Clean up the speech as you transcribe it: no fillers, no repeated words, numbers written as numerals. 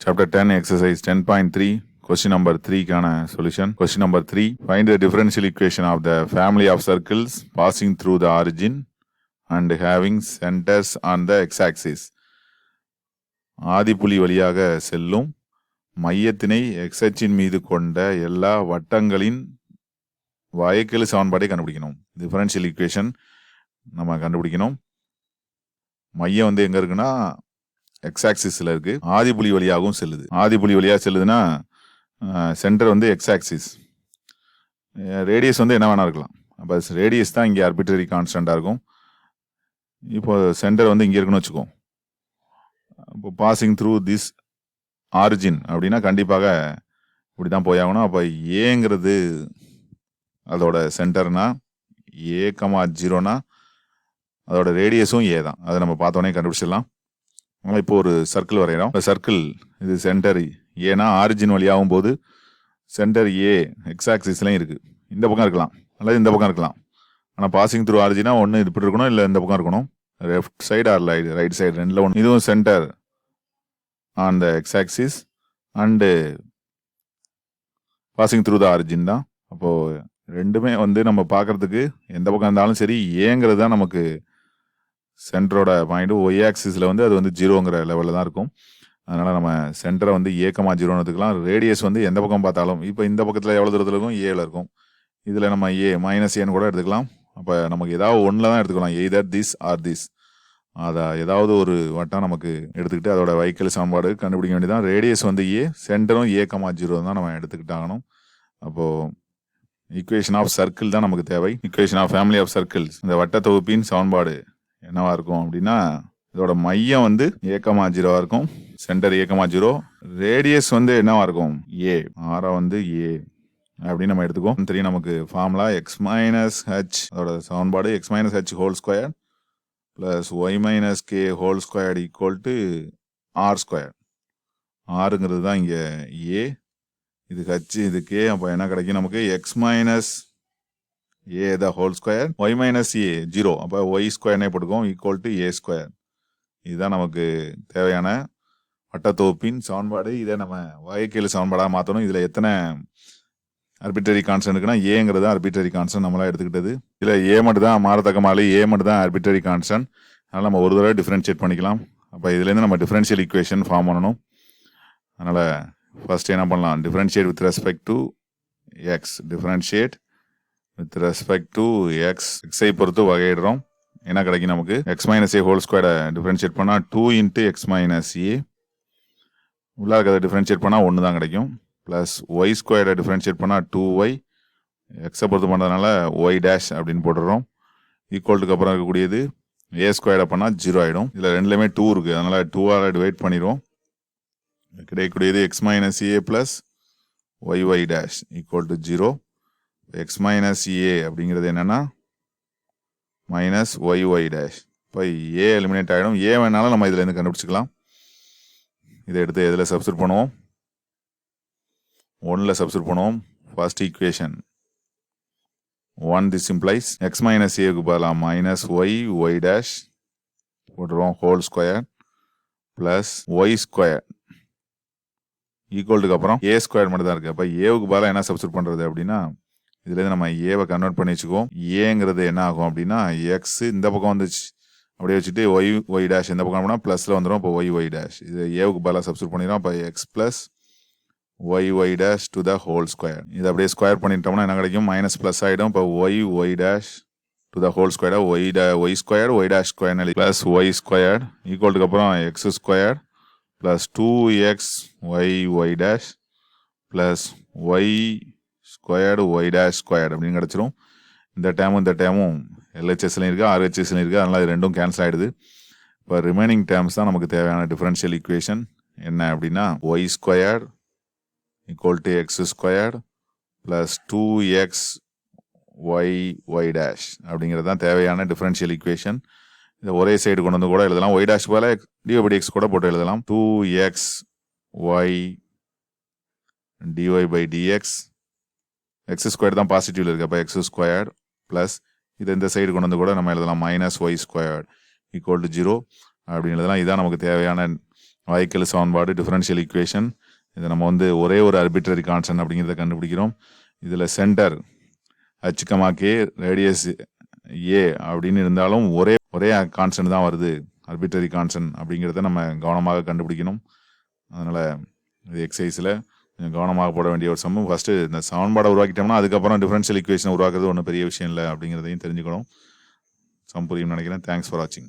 Chapter 10, exercise 10.3, question number 3 கான solution. Question number 3, find the differential equation of the family of circles passing through the origin and having centers on the x-axis. ஆதிப்புள்ளி வழியாக செல்லும் மையத்தினை x அச்சின் மீது கொண்ட எல்லா வட்டங்களின் வகைக்கெழு சமன்பாட்டை கண்டுபிடிக்கணும். டிஃபரன்ஷியல் ஈக்குவேஷன் நம்ம கண்டுபிடிக்கணும். மையம் வந்து எங்க இருக்குன்னா எக்ஸ் ஆக்சிஸ்ல இருக்கு. ஆதிப்புள்ளி வழியாகவும் செல்லுது. ஆதிப்புள்ளி வழியாக செல்லுதுன்னா சென்டர் வந்து எக்ஸ் ஆக்சிஸ். ரேடியஸ் வந்து என்ன வேணா இருக்கலாம். அப்போ ரேடியஸ் தான் இங்கே ஆர்பிட்ரரி கான்ஸ்டண்டா இருக்கும். இப்போ சென்டர் வந்து இங்கே இருக்குன்னு வச்சுக்கோ. இப்போ பாசிங் த்ரூ திஸ் ஆரிஜின் அப்படின்னா கண்டிப்பாக இப்படி தான் போயாகணும். அப்போ ஏங்கிறது அதோட சென்டர்னா ஏ கமா 0னா அதோட ரேடியஸும் ஏ தான். அதை நம்ம பார்த்தோன்னே கண்டுபிடிச்சிடலாம். இப்போ ஒரு சர்க்கிள் வரைகிறோம். சர்க்கிள் இது சென்டர் ஏன்னா ஆரிஜின் வழியாகும் போது சென்டர் ஏ எக்ஸ் ஆக்சிஸ்லையும் இருக்குது. இந்த பக்கம் இருக்கலாம் அல்லது இந்த பக்கம் இருக்கலாம். ஆனால் பாசிங் த்ரூ ஆரிஜினா ஒன்று இப்படி இருக்கணும், இல்லை இந்த பக்கம் இருக்கணும். Left side or right side ரெண்டில் ஒன்று. இதுவும் centre on the X axis and passing through the origin தான். அப்போது ரெண்டுமே வந்து நம்ம பார்க்குறதுக்கு எந்த பக்கம் இருந்தாலும் சரி ஏங்கிறது தான் நமக்கு சென்டரோட பாயிண்ட். ஒய் ஆக்சிஸில் வந்து அது வந்து 0ங்கிற லெவலில் தான் இருக்கும். அதனால் நம்ம சென்டரை வந்து ஏக்கமா 0ன்னு எடுத்துக்கலாம். ரேடியஸ் வந்து எந்த பக்கம் பார்த்தாலும் இப்போ இந்த பக்கத்தில் எவ்வளோ தூரத்தில் இருக்கும், ஏல இருக்கும். இதில் நம்ம ஏ மைனஸ் ஏன்னு கூட எடுத்துக்கலாம். அப்போ நமக்கு ஏதாவது ஒன்றில் தான் எடுத்துக்கலாம். Either this or this. அதை ஏதாவது ஒரு வட்டம் நமக்கு எடுத்துக்கிட்டு அதோட வைக்கல் சமன்பாடு கண்டுபிடிக்க வேண்டியதான். ரேடியஸ் வந்து ஏ, சென்டரும் ஏக்கமா 0 தான் நம்ம எடுத்துக்கிட்டாகணும். அப்போது ஈக்குவேஷன் ஆஃப் சர்க்கிள் தான் நமக்கு தேவை. Equation of family of circles, இந்த வட்ட தொகுப்பின் சமன்பாடு என்னவா இருக்கும் அப்படின்னா இதோட மையம் வந்து ஏக்கமா 0வா இருக்கும், சென்டர் ஏக்கமா 0. ரேடியஸ் வந்து என்னவா இருக்கும், ஏ. ஆரம் வந்து ஏ அப்படின்னு நம்ம எடுத்துக்கோம். தெரியும் நமக்கு ஃபார்முலா எக்ஸ் மைனஸ் ஹெச், அதோட சமன்பாடு x minus h whole square plus y minus k whole square equal to r square. ஆறுங்கிறது தான் இங்கே ஏ, இது ஹச், இது கே. அப்போ என்ன கிடைக்கும் நமக்கு, x minus a the whole square y minus a 0. அப்போ ஒய் ஸ்கொயர்னே போட்டுக்கோம் ஈக்குவல் டு ஏ ஸ்கொயர். இதுதான் நமக்கு தேவையான வட்டத்தொகுப்பின் சமன்பாடு. இதை நம்ம வகைக்கெழு சமன்பாடாக மாற்றணும். இதில் எத்தனை ஆர்பிட்ரரி கான்ஸ்டன்ட் இருக்குன்னா ஏங்கிறது ஆர்பிட்ரரி கான்ஸ்டன்ட் நம்மளாம் எடுத்துக்கிட்டது. இதில் ஏ மட்டும் தான் மாறத்தக்க மாறி, ஏ மட்டும் தான் ஆர்பிட்ரரி கான்ஸ்டன்ட். அதனால் நம்ம ஒரு தடவை டிஃப்ரென்ஷியேட் பண்ணிக்கலாம். அப்போ இதுலேருந்து நம்ம டிஃப்ரென்ஷியல் ஈக்குவேஷன் ஃபார்ம் பண்ணணும். அதனால் ஃபர்ஸ்ட் என்ன பண்ணலாம், differentiate with respect to X. Differentiate with respect to X. எக்ஸை பொறுத்து வகையிடுறோம். என்ன கிடைக்கும் நமக்கு, எக்ஸ் மைனஸ் ஏ ஹோல் ஸ்கொயரை டிஃப்ரென்ஷியேட் பண்ணால் 2 இன்ட்டு எக்ஸ் மைனஸ் ஏ. உள்ளே இருக்கிறத டிஃப்ரென்ஷியேட் பண்ணால் 1 தான் கிடைக்கும். ப்ளஸ் ஒய் ஸ்கொயரை டிஃப்ரென்ஷியேட் பண்ணால் 2y. எக்ஸை பொறுத்து பண்ணுறதுனால ஒய் டேஷ் அப்படின்னு போட்டுடுறோம். ஈக்குவல்ட்டுக்கு அப்புறம் இருக்கக்கூடியது ஏ ஸ்கொயரை பண்ணால் 0 ஆகிடும். இதில் ரெண்டுலேயுமே 2 இருக்குது, அதனால் 2ஆல் டிவைட் பண்ணிடுவோம். கிடைக்கக்கூடியது x minus a plus Y dash equal to 0. X minus a அப்படிங்கிறது என்னன்னா மைனஸ் ஒய் டேஷ். இப்போ ஏ எலிமினேட் ஆகிடும். ஏ வேணாலும் நம்ம இதுலேருந்து கண்டுபிடிச்சிக்கலாம். இதை எடுத்து எதில் சப்ஸ்டிட் பண்ணுவோம், 1ல் சப்ஸ்டிட் பண்ணுவோம். First equation 1, this implies x minus ஏக்கு பதிலாக மைனஸ் ஒய் டேஷ் போட்டுருவோம் whole square plus y square ஈக்குவல்ட்டுக்கு அப்புறம் ஏ ஸ்கொயர் மட்டும் தான் இருக்குது. அப்போ ஏவுக்கு பதிலாக என்ன சப்ஸ்டிட் பண்ணுறது அப்படின்னா இதுலேருந்து நம்ம ஏவை கன்வெர்ட் பண்ணி வச்சுக்குவோம். ஏங்கிறது என்ன ஆகும் அப்படின்னா எக்ஸ் இந்த பக்கம் வந்துச்சு, அப்படியே வச்சுட்டு ஒய் டேஷ் இந்த பக்கம் போனால் ப்ளஸில் வந்துடும். இப்போ ஒய் டேஷ் இது ஏவுக்கு பதிலாக சப்ஸ்டிட் பண்ணிடுறோம். அப்போ X plus Y dash to the whole square. இது அப்படியே ஸ்கொயர் பண்ணிட்டோம்னா என்ன கிடைக்கும், மைனஸ் ப்ளஸ் ஆகிடும். இப்போ y dash to the whole square y square y dash square plus y square ஈக்குவல்ட்டுக்கு அப்புறம் x square plus 2x Y dash plus y squared y dash squared அப்படின்னு கிடச்சிரும். இந்த டேமும் எல்ஹெச்எஸ்லையும் இருக்குது, ஆர்ஹெச்எஸ்லையும் இருக்குது. அதனால் இது ரெண்டும் கேன்சல் ஆகிடுது. இப்போ ரிமைனிங் டேர்ம்ஸ் தான் நமக்கு தேவையான டிஃபரன்ஷியல் ஈக்குவேஷன். என்ன அப்படின்னா Y square equal to X square plus 2x Y dash அப்படிங்கிறது தான் தேவையான டிஃபரன்ஷியல் ஈக்குவேஷன். இதை ஒரே சைடு கொண்டு வந்து கூட எழுதலாம். ஒய் டேஷ் போல dy/dx கூட போட்டு எழுதலாம். 2x y dy/dx. X square தான் பாசிட்டிவ்ல இருக்கு. அப்போ எக்ஸ் ஸ்கொயர் ப்ளஸ் இதை இந்த சைடு கொண்டு வந்து கூட நம்ம எழுதலாம் minus Y square equal to 0 அப்படின்னு எழுதலாம். இதுதான் நமக்கு தேவையான வாய்க்கல் சமன்பாடு, டிஃபரன்ஷியல் ஈக்குவேஷன். இதை நம்ம வந்து ஒரே ஒரு ஆர்பிட்ரரி கான்ஸ்டன்ட் அப்படிங்கிறத கண்டுபிடிக்கிறோம். இதில் சென்டர் h,k ரேடியஸ் a அப்படின்னு இருந்தாலும் ஒரே கான்ஸ்டன்ட் தான் வருது, ஆர்பிட்ரரி கான்ஸ்டன்ட் அப்படிங்கிறத நம்ம கவனமாக கண்டுபிடிக்கணும். அதனால் இது எக்ஸசைஸில் கொஞ்சம் கவனமாக போட வேண்டிய ஒரு சம்மு. ஃபஸ்ட்டு இந்த சமன்பாடை உருவாக்கிட்டோம்னா அதுக்கப்புறம் டிஃபரன்ஷியல் ஈக்குவேஷன் உருவாக்குறது ஒன்றும் பெரிய விஷயம் இல்லை அப்படிங்கிறதையும் தெரிஞ்சுக்கணும். சம் புரியும் நினைக்கிறேன். தேங்க்ஸ் ஃபார் வாட்சிங்.